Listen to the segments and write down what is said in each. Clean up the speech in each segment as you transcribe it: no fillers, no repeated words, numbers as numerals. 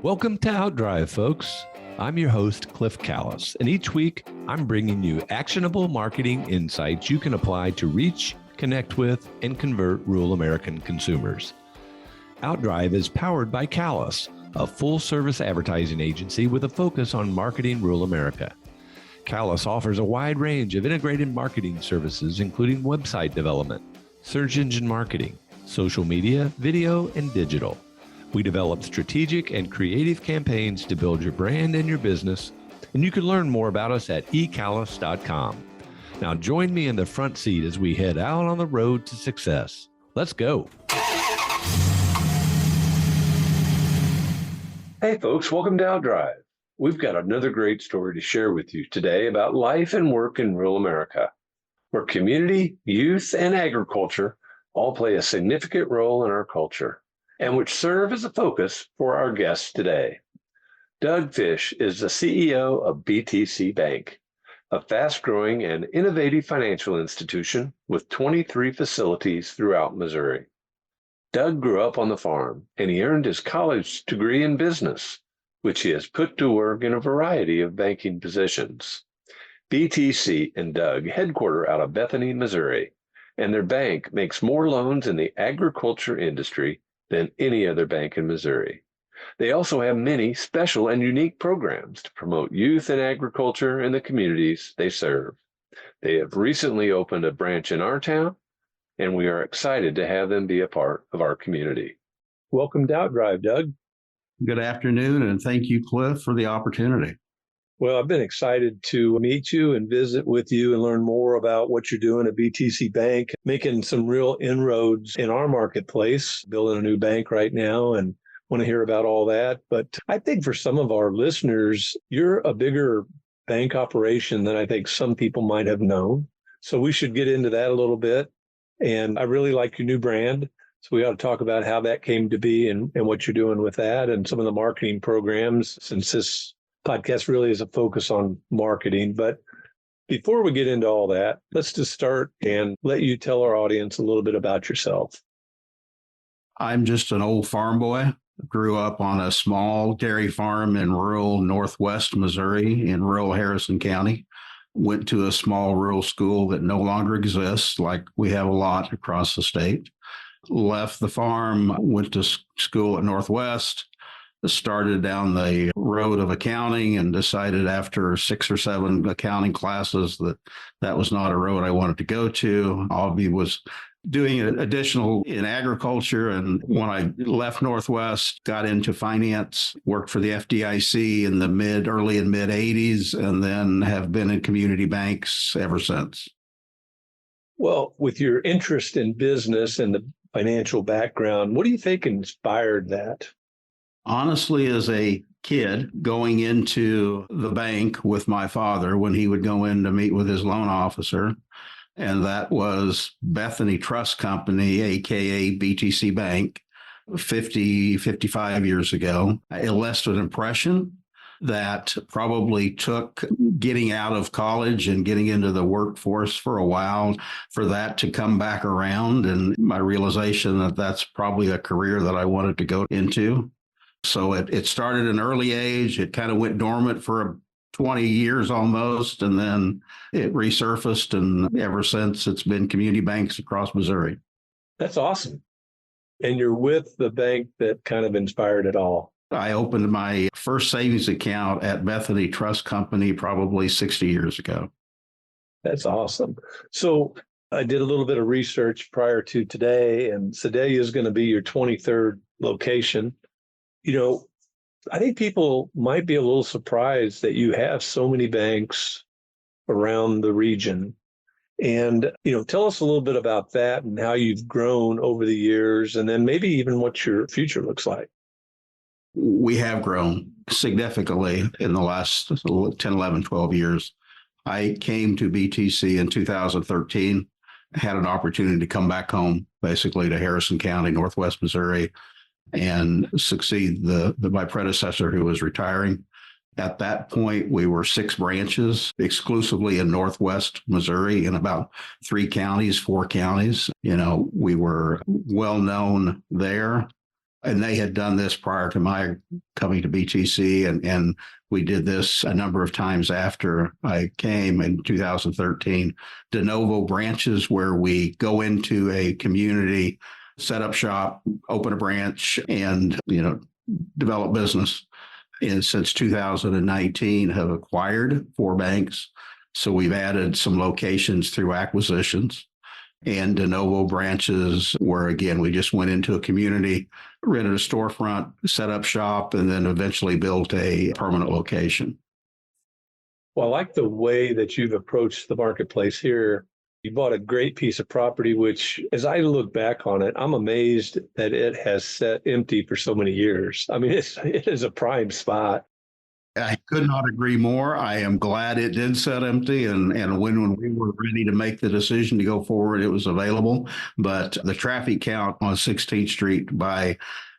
Welcome to Outdrive, folks. I'm your host, Cliff Callis, and each week I'm bringing you actionable marketing insights you can apply to reach, connect with, and convert rural American consumers. Outdrive is powered by Callis, a full-service advertising agency with a focus on marketing rural America. Callis offers a wide range of integrated marketing services, including website development, search engine marketing, social media, video, and digital. We develop strategic and creative campaigns to build your brand and your business, and you can learn more about us at ecallis.com. Now join me in the front seat as we head out on the road to success. Let's go. Hey folks, welcome to Outdrive. We've got another great story to share with you today about life and work in rural America, where community, youth, and agriculture all play a significant role in our culture, and which serve as a focus for our guests today. Doug Fish is the CEO of BTC Bank, a fast-growing and innovative financial institution with 23 facilities throughout Missouri. Doug grew up on the farm, and he earned his college degree in business, which he has put to work in a variety of banking positions. BTC and Doug headquarter out of Bethany, Missouri, and their bank makes more loans in the agriculture industry than any other bank in Missouri. They also have many special and unique programs to promote youth and agriculture in the communities they serve. They have recently opened a branch in our town, and we are excited to have them be a part of our community. Welcome to Outdrive, Doug. Good afternoon, and thank you, Cliff, for the opportunity. Well, I've been excited to meet you and visit with you and learn more about what you're doing at BTC Bank, making some real inroads in our marketplace, building a new bank right now, and want to hear about all that. But I think for some of our listeners, you're a bigger bank operation than I think some people might have known. So we should get into that a little bit. And I really like your new brand. So we ought to talk about how that came to be and what you're doing with that and some of the marketing programs, since this podcast really is a focus on marketing. But before we get into all that, let's just start and let you tell our audience a little bit about yourself. I'm just an old farm boy. Grew up on a small dairy farm in rural northwest Missouri in rural Harrison County. Went to a small rural school that no longer exists, like we have a lot across the state. Left the farm, went to school at Northwest, started down the road of accounting, and decided after 6 or 7 accounting classes that was not a road I wanted to go to. I was doing additional in agriculture, and when I left Northwest, got into finance, worked for the FDIC in the early and mid 80s, and then have been in community banks ever since. Well, with your interest in business and the financial background, what do you think inspired that? Honestly, as a kid going into the bank with my father when he would go in to meet with his loan officer, and that was Bethany Trust Company, aka BTC Bank, 55 years ago. It left an impression that probably took getting out of college and getting into the workforce for a while for that to come back around, and my realization that that's probably a career that I wanted to go into. So it started at an early age. It kind of went dormant for 20 years almost, and then it resurfaced, and ever since it's been community banks across Missouri. That's awesome. And you're with the bank that kind of inspired it all. I opened my first savings account at Bethany Trust Company probably 60 years ago. That's awesome. So I did a little bit of research prior to today, and Sedalia is going to be your 23rd location. You know, I think people might be a little surprised that you have so many banks around the region. And, tell us a little bit about that and how you've grown over the years, and then maybe even what your future looks like. We have grown significantly in the last 10, 11, 12 years. I came to BTC in 2013, had an opportunity to come back home, basically to Harrison County, Northwest Missouri, and succeed my predecessor who was retiring. At that point, we were 6 branches exclusively in Northwest Missouri in about 4 counties. We were well known there. And they had done this prior to my coming to BTC, and we did this a number of times after I came in 2013. De novo branches where we go into a community, set up shop, open a branch, and develop business. And since 2019, have acquired 4 banks. So we've added some locations through acquisitions and de novo branches where, again, we just went into a community, rented a storefront, set up shop, and then eventually built a permanent location. Well, I like the way that you've approached the marketplace here. You bought a great piece of property, which, as I look back on it, I'm amazed that it has sat empty for so many years. I mean, it is a prime spot. I could not agree more. I am glad it did set empty. And when we were ready to make the decision to go forward, it was available. But the traffic count on 16th Street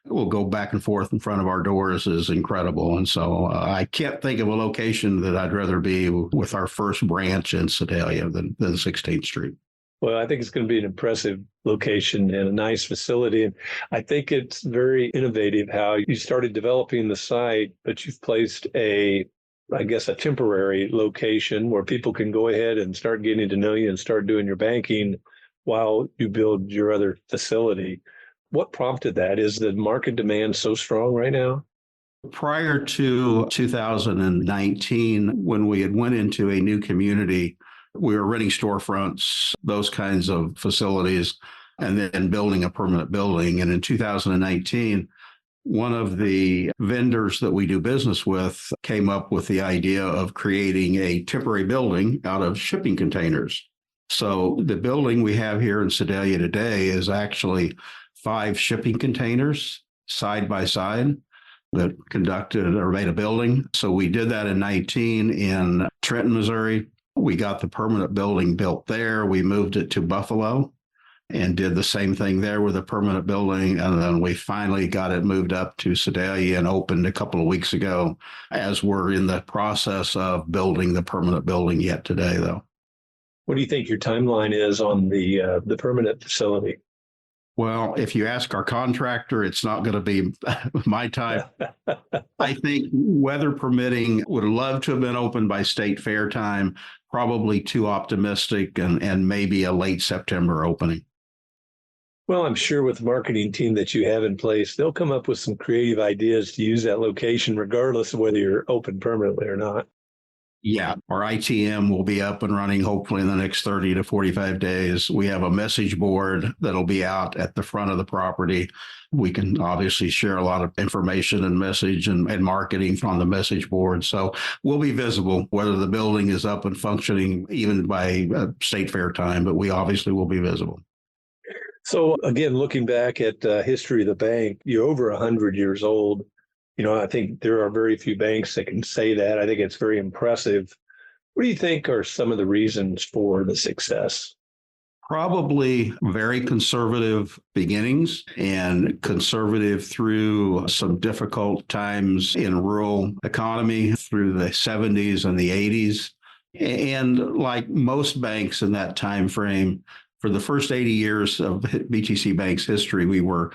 we'll go back and forth in front of our doors is incredible. And so I can't think of a location that I'd rather be with our first branch in Sedalia than 16th Street. Well, I think it's going to be an impressive location and a nice facility. And I think it's very innovative how you started developing the site, but you've placed a temporary location where people can go ahead and start getting to know you and start doing your banking while you build your other facility. What prompted that? Is the market demand so strong right now? Prior to 2019, when we had went into a new community, we were renting storefronts, those kinds of facilities, and then building a permanent building. And in 2019, one of the vendors that we do business with came up with the idea of creating a temporary building out of shipping containers. So the building we have here in Sedalia today is actually 5 shipping containers side by side that conducted or made a building. So we did that in 19 in Trenton, Missouri. We got the permanent building built there. We moved it to Buffalo and did the same thing there with a permanent building. And then we finally got it moved up to Sedalia and opened a couple of weeks ago, as we're in the process of building the permanent building yet today, though. What do you think your timeline is on the permanent facility? Well, if you ask our contractor, it's not going to be my time. I think weather permitting, would love to have been open by state fair time, probably too optimistic, and maybe a late September opening. Well, I'm sure with the marketing team that you have in place, they'll come up with some creative ideas to use that location, regardless of whether you're open permanently or not. Yeah, our ITM will be up and running hopefully in the next 30 to 45 days. We have a message board that'll be out at the front of the property. We can obviously share a lot of information and message and marketing on the message board. So we'll be visible, whether the building is up and functioning even by state fair time, but we obviously will be visible. So again, looking back at history of the bank, you're over 100 years old. I think there are very few banks that can say that. I think it's very impressive. What do you think are some of the reasons for the success? Probably very conservative beginnings and conservative through some difficult times in rural economy through the 70s and the 80s. And like most banks in that time frame, for the first 80 years of BTC Bank's history, we were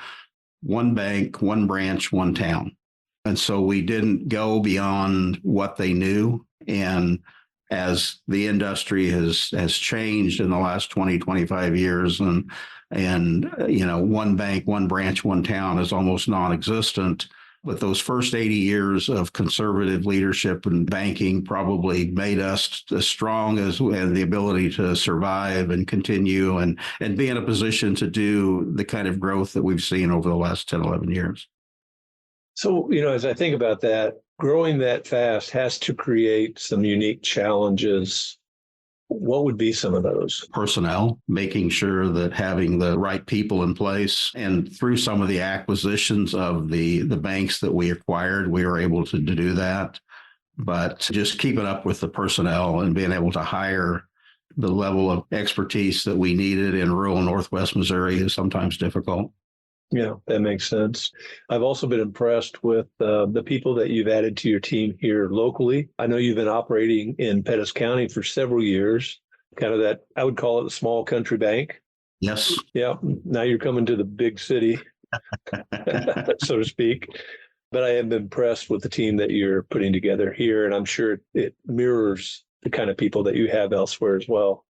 one bank, one branch, one town. And so we didn't go beyond what they knew. And as the industry has changed in the last 20, 25 years, and one bank, one branch, one town is almost non-existent. But those first 80 years of conservative leadership and banking probably made us as strong as and the ability to survive and continue and be in a position to do the kind of growth that we've seen over the last 10, 11 years. So, as I think about that, growing that fast has to create some unique challenges. What would be some of those? Personnel, making sure that having the right people in place, and through some of the acquisitions of the banks that we acquired, we were able to do that. But just keeping up with the personnel and being able to hire the level of expertise that we needed in rural Northwest Missouri is sometimes difficult. Yeah, that makes sense. I've also been impressed with the people that you've added to your team here locally. I know you've been operating in Pettis County for several years, kind of that, I would call it a small country bank. Yes. Yeah. Now you're coming to the big city. so to speak. But I am impressed with the team that you're putting together here, and I'm sure it mirrors the kind of people that you have elsewhere as well.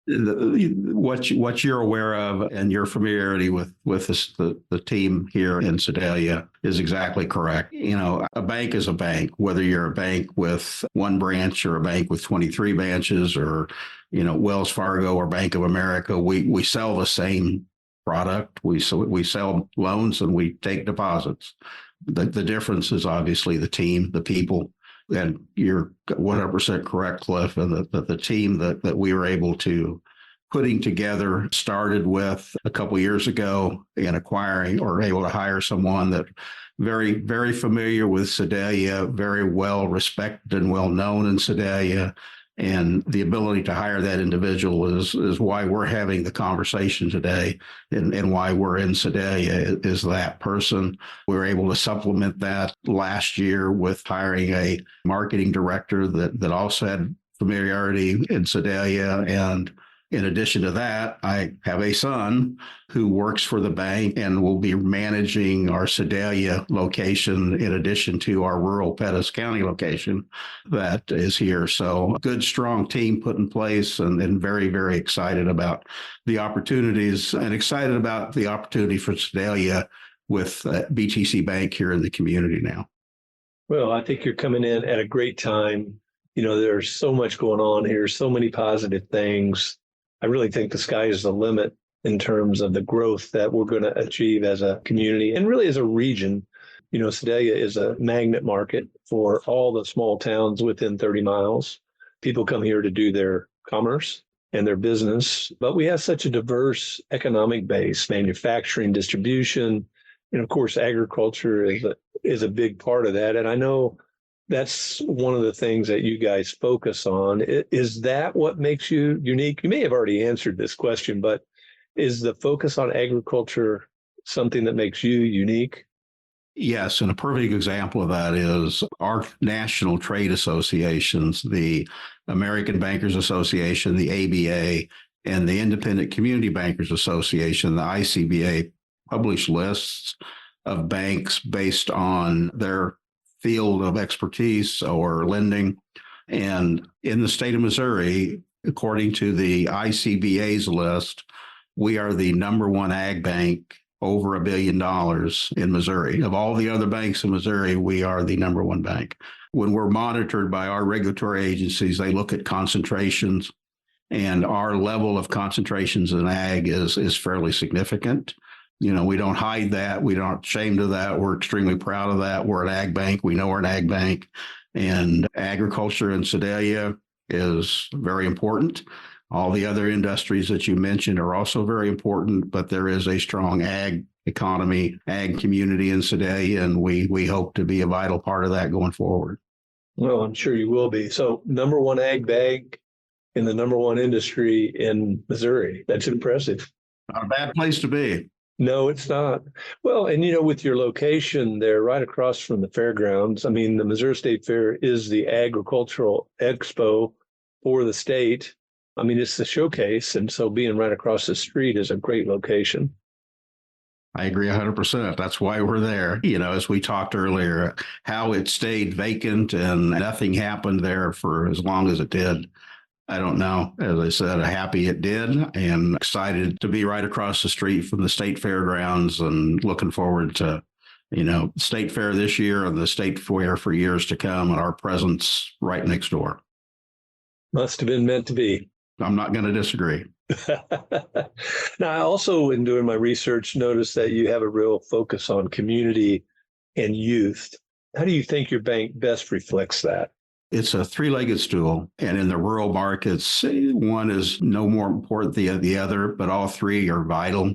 What you're aware of and your familiarity with the team here in Sedalia is exactly correct. You know, a bank is a bank, whether you're a bank with one branch or a bank with 23 branches, or Wells Fargo or Bank of America. We sell the same product. We sell loans and we take deposits. The difference is obviously the team, the people. And you're 100% correct, Cliff, and the team that we were able to putting together started with a couple of years ago in acquiring or able to hire someone that very, very familiar with Sedalia, very well respected and well known in Sedalia. And the ability to hire that individual is why we're having the conversation today, and why we're in Sedalia is that person. We were able to supplement that last year with hiring a marketing director that also had familiarity in Sedalia. And in addition to that, I have a son who works for the bank and will be managing our Sedalia location in addition to our rural Pettis County location that is here. So good, strong team put in place, and very, very excited about the opportunities and excited about the opportunity for Sedalia with BTC Bank here in the community now. Well, I think you're coming in at a great time. There's so much going on here, so many positive things. I really think the sky is the limit in terms of the growth that we're going to achieve as a community and really as a region. Sedalia is a magnet market for all the small towns within 30 miles. People come here to do their commerce and their business, but we have such a diverse economic base, manufacturing, distribution, and of course, agriculture is a big part of that. And I know that's one of the things that you guys focus on. Is that what makes you unique? You may have already answered this question, but is the focus on agriculture something that makes you unique? Yes, and a perfect example of that is our national trade associations, the American Bankers Association, the ABA, and the Independent Community Bankers Association, the ICBA, publish lists of banks based on their field of expertise or lending. And in the state of Missouri, according to the ICBA's list, we are the number one ag bank over $1 billion in Missouri. Of all the other banks in Missouri, we are the number one bank. When we're monitored by our regulatory agencies, they look at concentrations, and our level of concentrations in ag is fairly significant. We don't hide that. We aren't ashamed of that. We're extremely proud of that. We're an ag bank. We know we're an ag bank. And agriculture in Sedalia is very important. All the other industries that you mentioned are also very important, but there is a strong ag economy, ag community in Sedalia, and we hope to be a vital part of that going forward. Well, I'm sure you will be. So number one ag bank in the number one industry in Missouri. That's impressive. Not a bad place to be. No, it's not. Well, and with your location there right across from the fairgrounds, I mean, the Missouri State Fair is the agricultural expo for the state. I mean, it's the showcase. And so being right across the street is a great location. I agree 100%. That's why we're there. As we talked earlier, how it stayed vacant and nothing happened there for as long as it did, I don't know. As I said, happy it did, and excited to be right across the street from the state fairgrounds, and looking forward to, state fair this year and the state fair for years to come, and our presence right next door. Must have been meant to be. I'm not going to disagree. Now, I also, in doing my research, noticed that you have a real focus on community and youth. How do you think your bank best reflects that? It's a three-legged stool, and in the rural markets, one is no more important than the other, but all three are vital.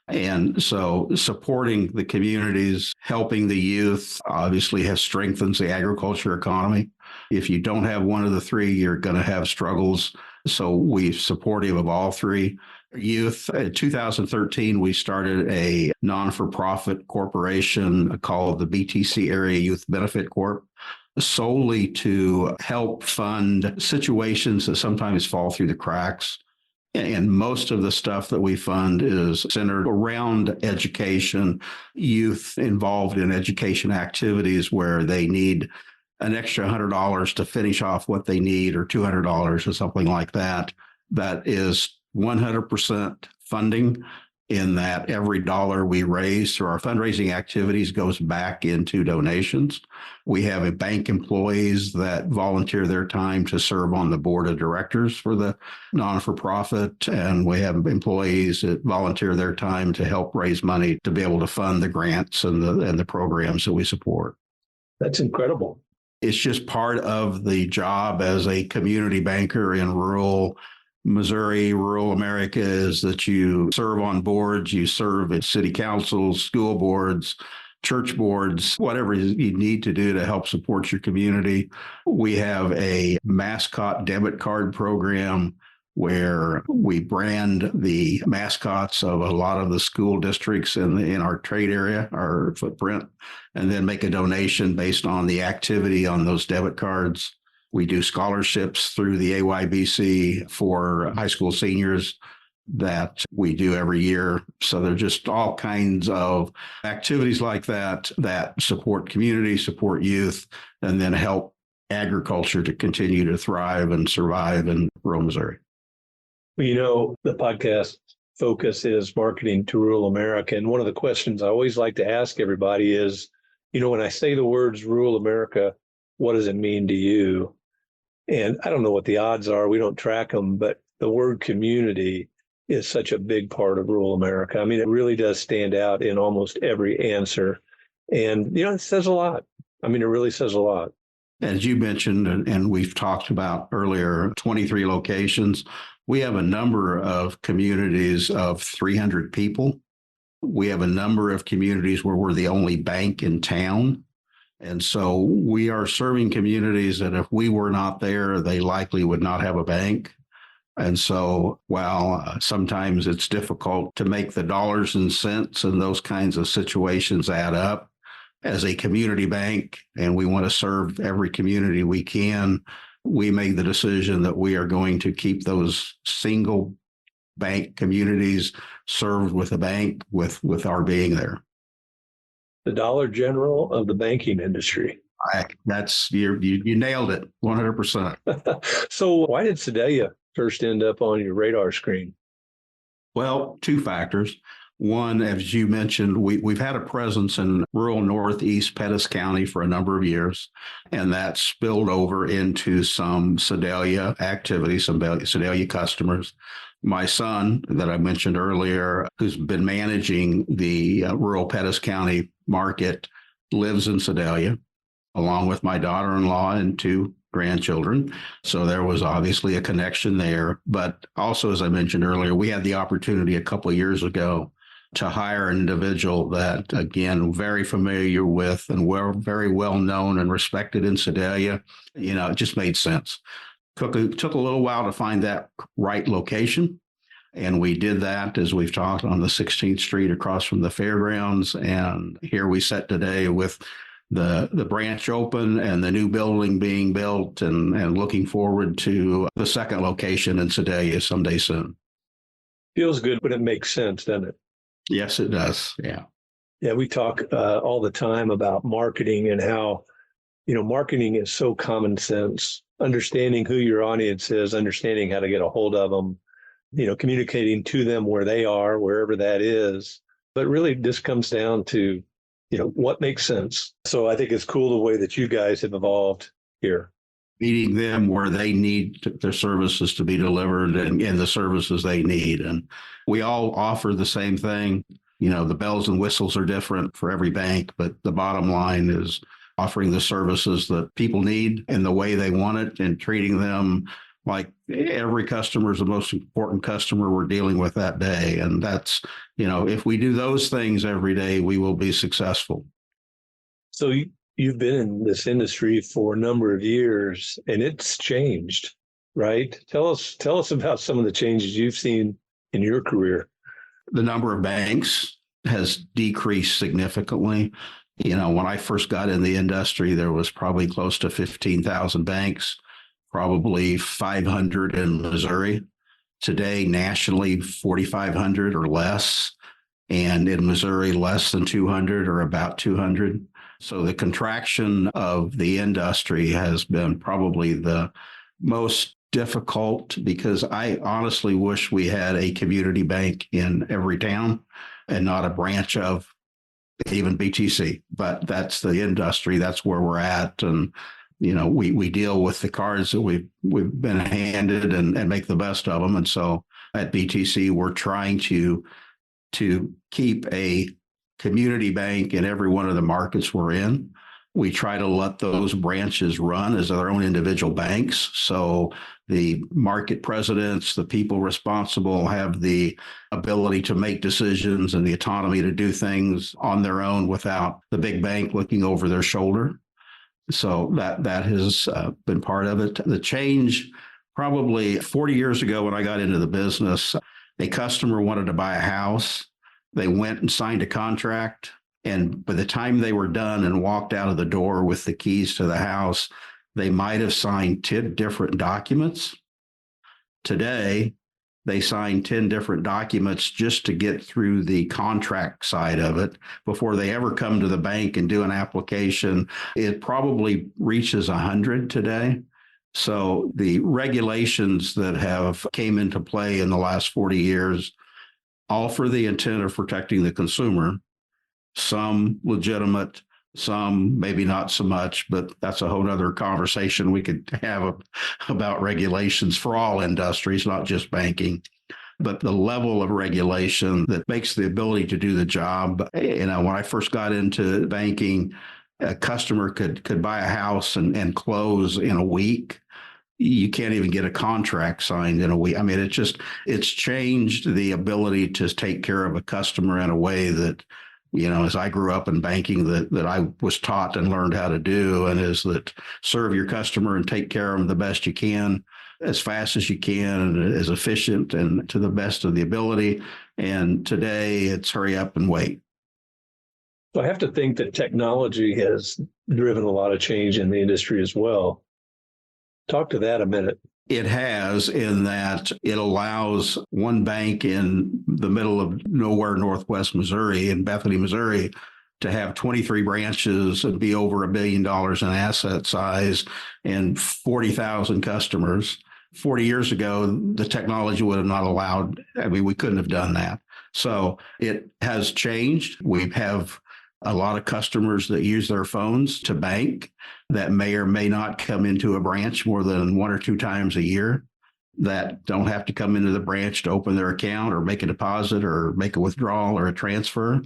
And so supporting the communities, helping the youth, obviously strengthens the agriculture economy. If you don't have one of the three, you're going to have struggles. So we're supportive of all three. Youth, in 2013, we started a non-for-profit corporation called the BTC Area Youth Benefit Corp, solely to help fund situations that sometimes fall through the cracks. And most of the stuff that we fund is centered around education, youth involved in education activities where they need an extra $100 to finish off what they need, or $200 or something like that. That is 100% funding, in that every dollar we raise through our fundraising activities goes back into donations. We have a bank employees that volunteer their time to serve on the board of directors for the non-for-profit, and we have employees that volunteer their time to help raise money to be able to fund the grants and the programs that we support. That's incredible. It's just part of the job as a community banker in rural Missouri, rural America, is that you serve on boards, you serve at city councils, school boards, church boards, whatever you need to do to help support your community. We have a mascot debit card program where we brand the mascots of a lot of the school districts in our trade area, our footprint, and then make a donation based on the activity on those debit cards. We do scholarships through the AYBC for high school seniors that we do every year. So there's just all kinds of activities like that that support community, support youth, and then help agriculture to continue to thrive and survive in rural Missouri. Well, the podcast focus is marketing to rural America. And one of the questions I always like to ask everybody is, when I say the words rural America, what does it mean to you? And I don't know what the odds are. We don't track them, but the word community is such a big part of rural America. I mean, it really does stand out in almost every answer. And, it says a lot. I mean, it really says a lot. As you mentioned, and we've talked about earlier, 23 locations. We have a number of communities of 300 people. We have a number of communities where we're the only bank in town. And so we are serving communities that if we were not there, they likely would not have a bank. And so while sometimes it's difficult to make the dollars and cents and those kinds of situations add up, as a community bank, and we want to serve every community we can, we made the decision that we are going to keep those single bank communities served with a bank with our being there. The Dollar General of the banking industry. You nailed it 100%. So why did Sedalia first end up on your radar screen? Well, two factors. One, as you mentioned, we've had a presence in rural Northeast Pettis County for a number of years, and that spilled over into some Sedalia activity, some Sedalia customers. My son that I mentioned earlier, who's been managing the rural Pettis County market, lives in Sedalia, along with my daughter-in-law and two grandchildren. So there was obviously a connection there. But also, as I mentioned earlier, we had the opportunity a couple of years ago to hire an individual that, again, very familiar with and very well known and respected in Sedalia. It just made sense. Took a little while to find that right location. And we did that, as we've talked, on the 16th Street across from the fairgrounds. And here we sit today with the branch open and the new building being built, and looking forward to the second location in Sedalia someday soon. Feels good, but it makes sense, doesn't it? Yes, it does. Yeah. Yeah, we talk all the time about marketing and how, marketing is so common sense. Understanding who your audience is, understanding how to get a hold of them, communicating to them where they are, wherever that is. But really, this comes down to, what makes sense. So I think it's cool the way that you guys have evolved here. Meeting them where they need their services to be delivered and the services they need. And we all offer the same thing. The bells and whistles are different for every bank, but the bottom line is offering the services that people need in the way they want it, and treating them like every customer is the most important customer we're dealing with that day. And that's, if we do those things every day, we will be successful. So you've been in this industry for a number of years, and it's changed, right? Tell us about some of the changes you've seen in your career. The number of banks has decreased significantly. When I first got in the industry, there was probably close to 15,000 banks, probably 500 in Missouri. Today, nationally, 4,500 or less. And in Missouri, less than 200 or about 200. So the contraction of the industry has been probably the most difficult, because I honestly wish we had a community bank in every town and not a branch of even BTC. But that's the industry. That's where we're at. And we deal with the cards that we've been handed and make the best of them. And so at BTC, we're trying to keep a community bank in every one of the markets we're in. We try to let those branches run as their own individual banks. So the market presidents, the people responsible, have the ability to make decisions and the autonomy to do things on their own without the big bank looking over their shoulder. So that has been part of it. The change, probably 40 years ago when I got into the business, a customer wanted to buy a house. They went and signed a contract. And by the time they were done and walked out of the door with the keys to the house, they might have signed 10 different documents. Today, they sign 10 different documents just to get through the contract side of it before they ever come to the bank and do an application. It probably reaches 100 today. So the regulations that have came into play in the last 40 years, all for the intent of protecting the consumer, some legitimate, some maybe not so much, but that's a whole other conversation we could have about regulations for all industries, not just banking. But the level of regulation that makes the ability to do the job, when I first got into banking, a customer could buy a house and close in a week. You can't even get a contract signed in a week. I mean, it's changed the ability to take care of a customer in a way that, as I grew up in banking, that I was taught and learned how to do, and is that serve your customer and take care of them the best you can, as fast as you can, and as efficient and to the best of the ability. And today it's hurry up and wait. So I have to think that technology has driven a lot of change in the industry as well. Talk to that a minute. It has, in that it allows one bank in the middle of nowhere, Northwest Missouri, in Bethany, Missouri, to have 23 branches and be over $1 billion in asset size and 40,000 customers. 40 years ago, the technology would have not allowed, we couldn't have done that. So it has changed. We have a lot of customers that use their phones to bank that may or may not come into a branch more than 1 or 2 times a year, that don't have to come into the branch to open their account or make a deposit or make a withdrawal or a transfer.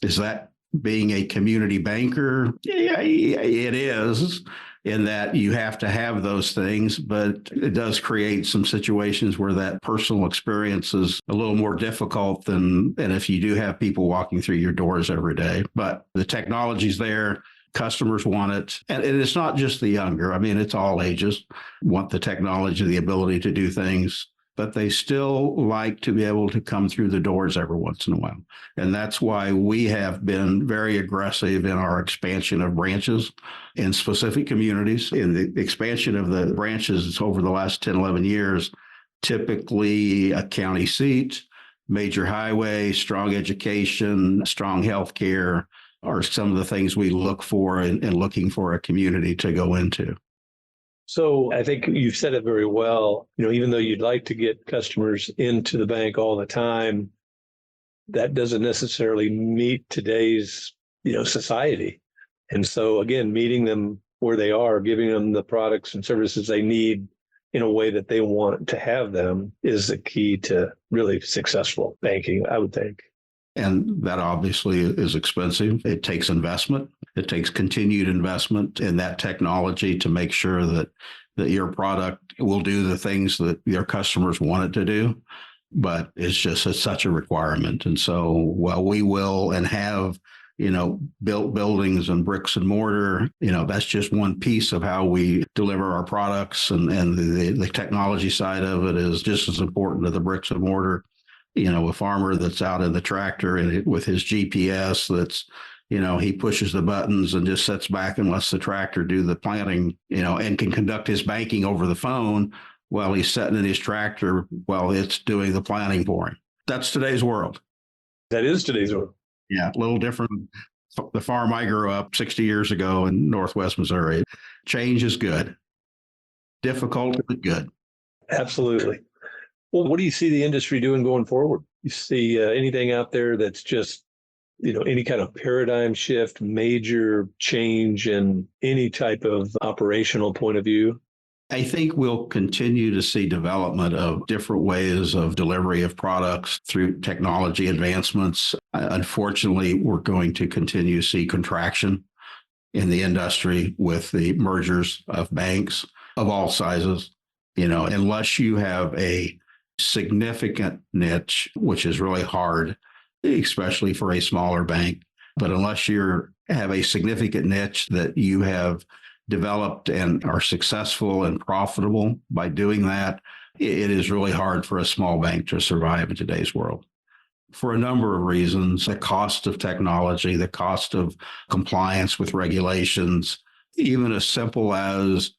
Is that being a community banker? Yeah, it is, in that you have to have those things, but it does create some situations where that personal experience is a little more difficult than if you do have people walking through your doors every day. But the technology's there. Customers want it. And it's not just the younger. It's all ages want the technology, the ability to do things, but they still like to be able to come through the doors every once in a while. And that's why we have been very aggressive in our expansion of branches in specific communities. In the expansion of the branches over the last 10, 11 years, typically a county seat, major highway, strong education, strong healthcare are some of the things we look for in looking for a community to go into. So I think you've said it very well. Even though you'd like to get customers into the bank all the time, that doesn't necessarily meet today's, society. And so again, meeting them where they are, giving them the products and services they need in a way that they want to have them is the key to really successful banking, I would think. And that obviously is expensive. It takes investment. It takes continued investment in that technology to make sure that your product will do the things that your customers want it to do. But it's such a requirement. And so while we will and have, built buildings and bricks and mortar, that's just one piece of how we deliver our products. And the technology side of it is just as important to the bricks and mortar. A farmer that's out in the tractor and with his GPS that's, he pushes the buttons and just sits back and lets the tractor do the planting, and can conduct his banking over the phone, while he's sitting in his tractor while it's doing the planning for him. That's today's world. That is today's world. Yeah, a little different. The farm I grew up 60 years ago in Northwest Missouri. Change is good. Difficult, but good. Absolutely. Well, what do you see the industry doing going forward? You see anything out there that's just, any kind of paradigm shift, major change in any type of operational point of view? I think we'll continue to see development of different ways of delivery of products through technology advancements. Unfortunately, we're going to continue to see contraction in the industry with the mergers of banks of all sizes. Unless you have a significant niche, which is really hard, especially for a smaller bank. But unless you have a significant niche that you have developed and are successful and profitable by doing that, it is really hard for a small bank to survive in today's world. For a number of reasons, the cost of technology, the cost of compliance with regulations, even as simple as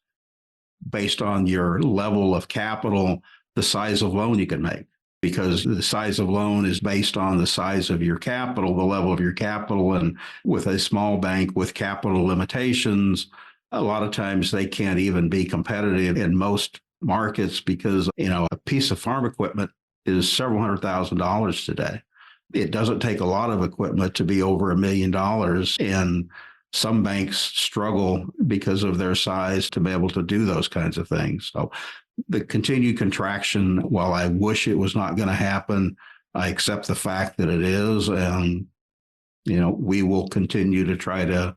based on your level of capital, the size of loan you can make. Because the size of loan is based on the size of your capital, the level of your capital. And with a small bank with capital limitations, a lot of times they can't even be competitive in most markets because, a piece of farm equipment is several $100,000 today. It doesn't take a lot of equipment to be over $1 million. And some banks struggle because of their size to be able to do those kinds of things. So the continued contraction, while I wish it was not going to happen, I accept the fact that it is. And, we will continue to try to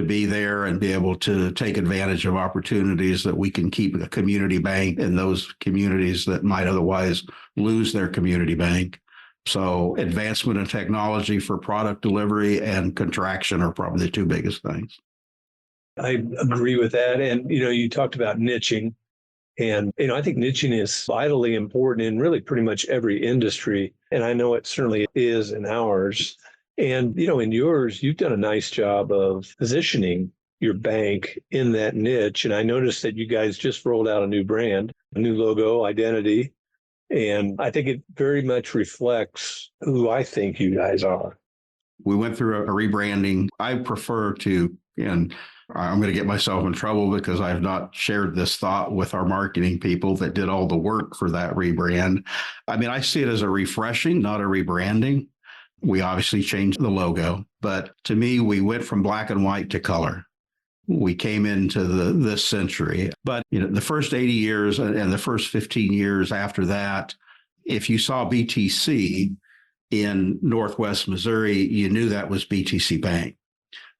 be there and be able to take advantage of opportunities that we can keep a community bank in those communities that might otherwise lose their community bank. So advancement in technology for product delivery and contraction are probably the two biggest things. I agree with that. And, you talked about niching. And, I think niching is vitally important in really pretty much every industry. And I know it certainly is in ours. And, in yours, you've done a nice job of positioning your bank in that niche. And I noticed that you guys just rolled out a new brand, a new logo, identity. And I think it very much reflects who I think you guys are. We went through a rebranding. I prefer to, and I'm going to get myself in trouble because I've not shared this thought with our marketing people that did all the work for that rebrand. I see it as a refreshing, not a rebranding. We obviously changed the logo, but to me, we went from black and white to color. We came into this century, but the first 80 years and the first 15 years after that, if you saw BTC in Northwest Missouri, you knew that was BTC Bank.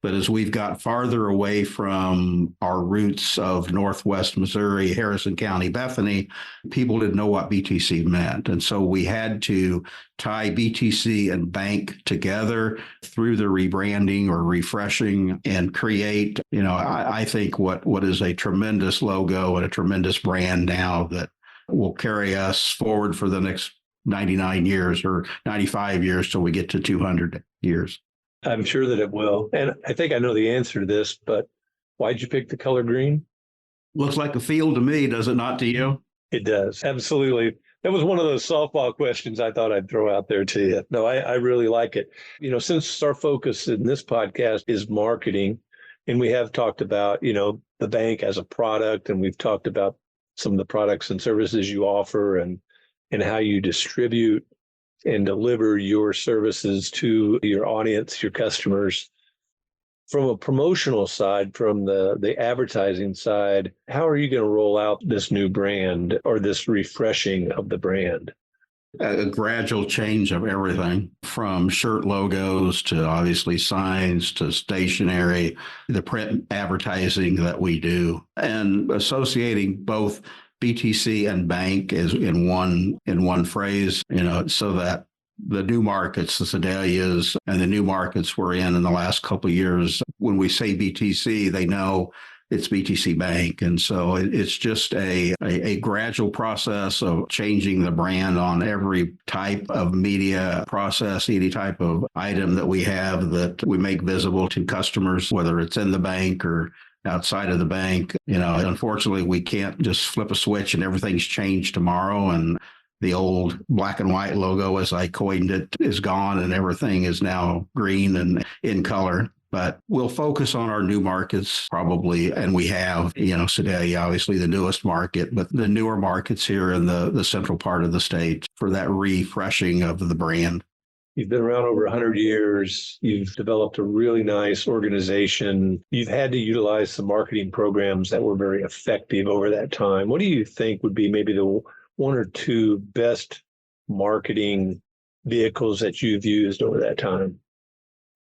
But as we've got farther away from our roots of Northwest Missouri, Harrison County, Bethany, people didn't know what BTC meant. And so we had to tie BTC and bank together through the rebranding or refreshing and create, I think what is a tremendous logo and a tremendous brand now that will carry us forward for the next 99 years or 95 years till we get to 200 years. I'm sure that it will. And I think I know the answer to this, but why'd you pick the color green? Looks like a field to me, does it not to you? It does. Absolutely. That was one of those softball questions I thought I'd throw out there to you. No, I really like it. Since our focus in this podcast is marketing, and we have talked about, the bank as a product, and we've talked about some of the products and services you offer and how you distribute and deliver your services to your audience, your customers. From a promotional side, from the advertising side, how are you going to roll out this new brand or this refreshing of the brand? A gradual change of everything from shirt logos to obviously signs to stationery, the print advertising that we do, and associating both BTC and bank is in one phrase, so that the new markets, the Sedalias and the new markets we're in the last couple of years, when we say BTC, they know it's BTC Bank. And so it's just a gradual process of changing the brand on every type of media process, any type of item that we have that we make visible to customers, whether it's in the bank or outside of the bank. Unfortunately, we can't just flip a switch and everything's changed tomorrow. And the old black and white logo, as I coined it, is gone and everything is now green and in color. But we'll focus on our new markets probably, and we have, Sedalia, obviously the newest market, but the newer markets here in the central part of the state for that refreshing of the brand. You've been around over 100 years. You've developed a really nice organization. You've had to utilize some marketing programs that were very effective over that time. What do you think would be maybe the one or two best marketing vehicles that you've used over that time?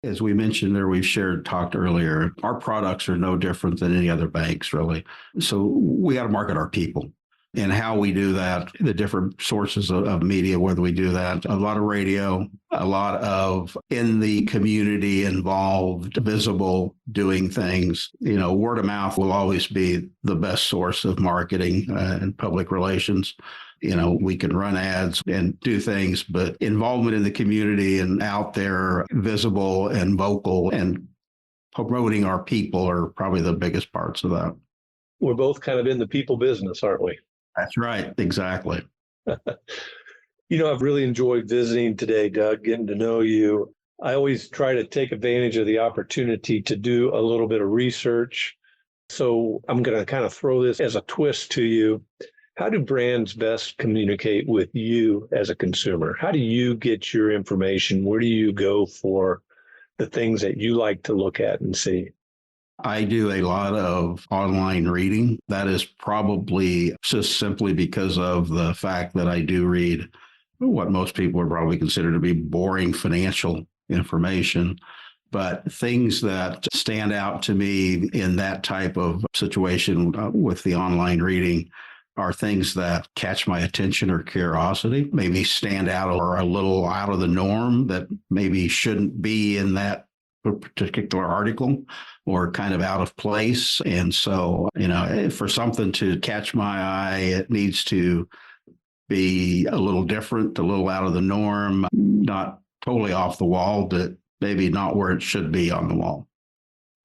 As we mentioned there, talked earlier, our products are no different than any other banks, really. So we got to market our people. And how we do that, the different sources of media, whether we do that, a lot of radio, a lot of in the community involved, visible, doing things. Word of mouth will always be the best source of marketing and public relations. We can run ads and do things, but involvement in the community and out there, visible and vocal and promoting our people are probably the biggest parts of that. We're both kind of in the people business, aren't we? That's right. Exactly. I've really enjoyed visiting today, Doug, getting to know you. I always try to take advantage of the opportunity to do a little bit of research. So I'm going to kind of throw this as a twist to you. How do brands best communicate with you as a consumer? How do you get your information? Where do you go for the things that you like to look at and see? I do a lot of online reading. That is probably just simply because of the fact that I do read what most people would probably consider to be boring financial information. But things that stand out to me in that type of situation with the online reading are things that catch my attention or curiosity, maybe stand out or a little out of the norm that maybe shouldn't be in that particular article or kind of out of place. And so, for something to catch my eye, it needs to be a little different, a little out of the norm, not totally off the wall, but maybe not where it should be on the wall.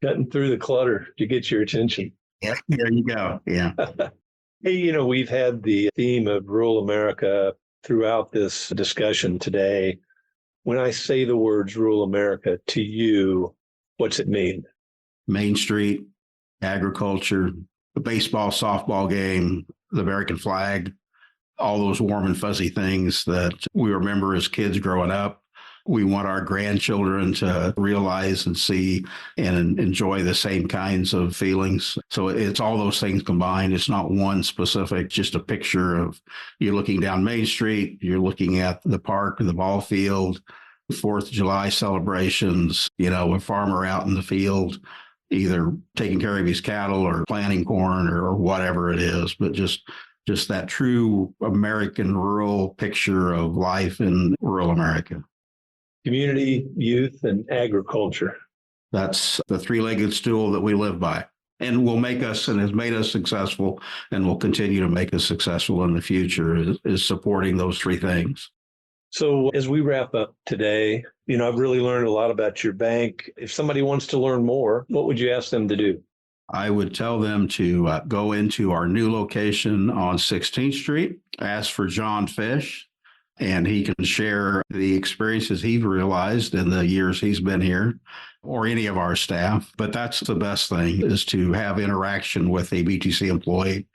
Cutting through the clutter to get your attention. Yeah, there you go. Yeah. Hey, we've had the theme of rural America throughout this discussion today. When I say the words rural America to you, what's it mean? Main Street, agriculture, the baseball, softball game, the American flag, all those warm and fuzzy things that we remember as kids growing up. We want our grandchildren to realize and see and enjoy the same kinds of feelings. So it's all those things combined. It's not one specific, just a picture of you're looking down Main Street, you're looking at the park, the ball field, 4th of July celebrations, a farmer out in the field, either taking care of his cattle or planting corn or whatever it is, but just that true American rural picture of life in rural America. Community, youth, and agriculture. That's the three-legged stool that we live by and will make us and has made us successful and will continue to make us successful in the future is supporting those three things. So as we wrap up today, I've really learned a lot about your bank. If somebody wants to learn more, what would you ask them to do? I would tell them to go into our new location on 16th Street, ask for John Fish, and he can share the experiences he's realized in the years he's been here or any of our staff. But that's the best thing is to have interaction with a BTC employee.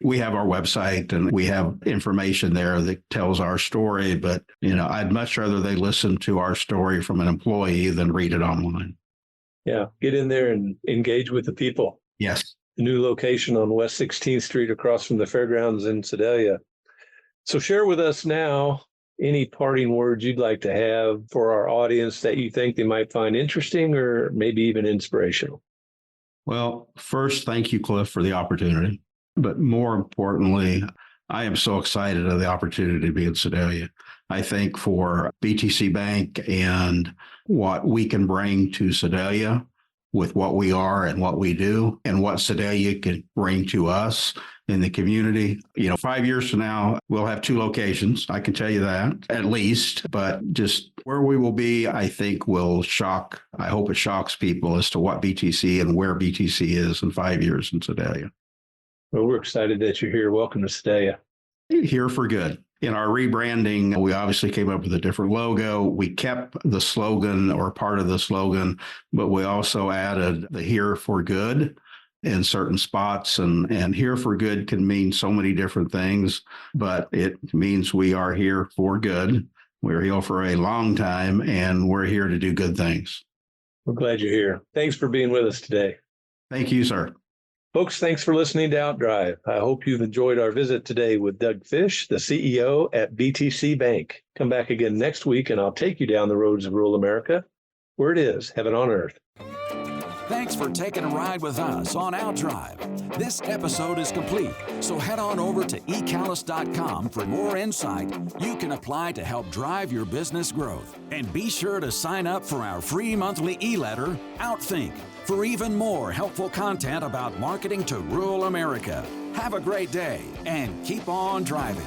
We have our website and we have information there that tells our story. But, I'd much rather they listen to our story from an employee than read it online. Yeah, get in there and engage with the people. Yes. The new location on West 16th Street across from the fairgrounds in Sedalia. So share with us now any parting words you'd like to have for our audience that you think they might find interesting or maybe even inspirational. Well, first, thank you, Cliff, for the opportunity. But more importantly, I am so excited of the opportunity to be in Sedalia. I think for BTC Bank and what we can bring to Sedalia, with what we are and what we do and what Sedalia can bring to us in the community. 5 years from now, we'll have 2 locations. I can tell you that at least, but just where we will be, I think I hope it shocks people as to what BTC and where BTC is in 5 years in Sedalia. Well, we're excited that you're here. Welcome to Sedalia. Here for good. In our rebranding, we obviously came up with a different logo. We kept the slogan or part of the slogan, but we also added the here for good in certain spots. And here for good can mean so many different things, but it means we are here for good. We're here for a long time, and we're here to do good things. We're glad you're here. Thanks for being with us today. Thank you, sir. Folks, thanks for listening to Outdrive. I hope you've enjoyed our visit today with Doug Fish, the CEO at BTC Bank. Come back again next week, and I'll take you down the roads of rural America, where it is heaven on earth. Thanks for taking a ride with us on Outdrive. This episode is complete, so head on over to eCallis.com for more insight you can apply to help drive your business growth. And be sure to sign up for our free monthly e-letter, Outthink, for even more helpful content about marketing to rural America. Have a great day and keep on driving.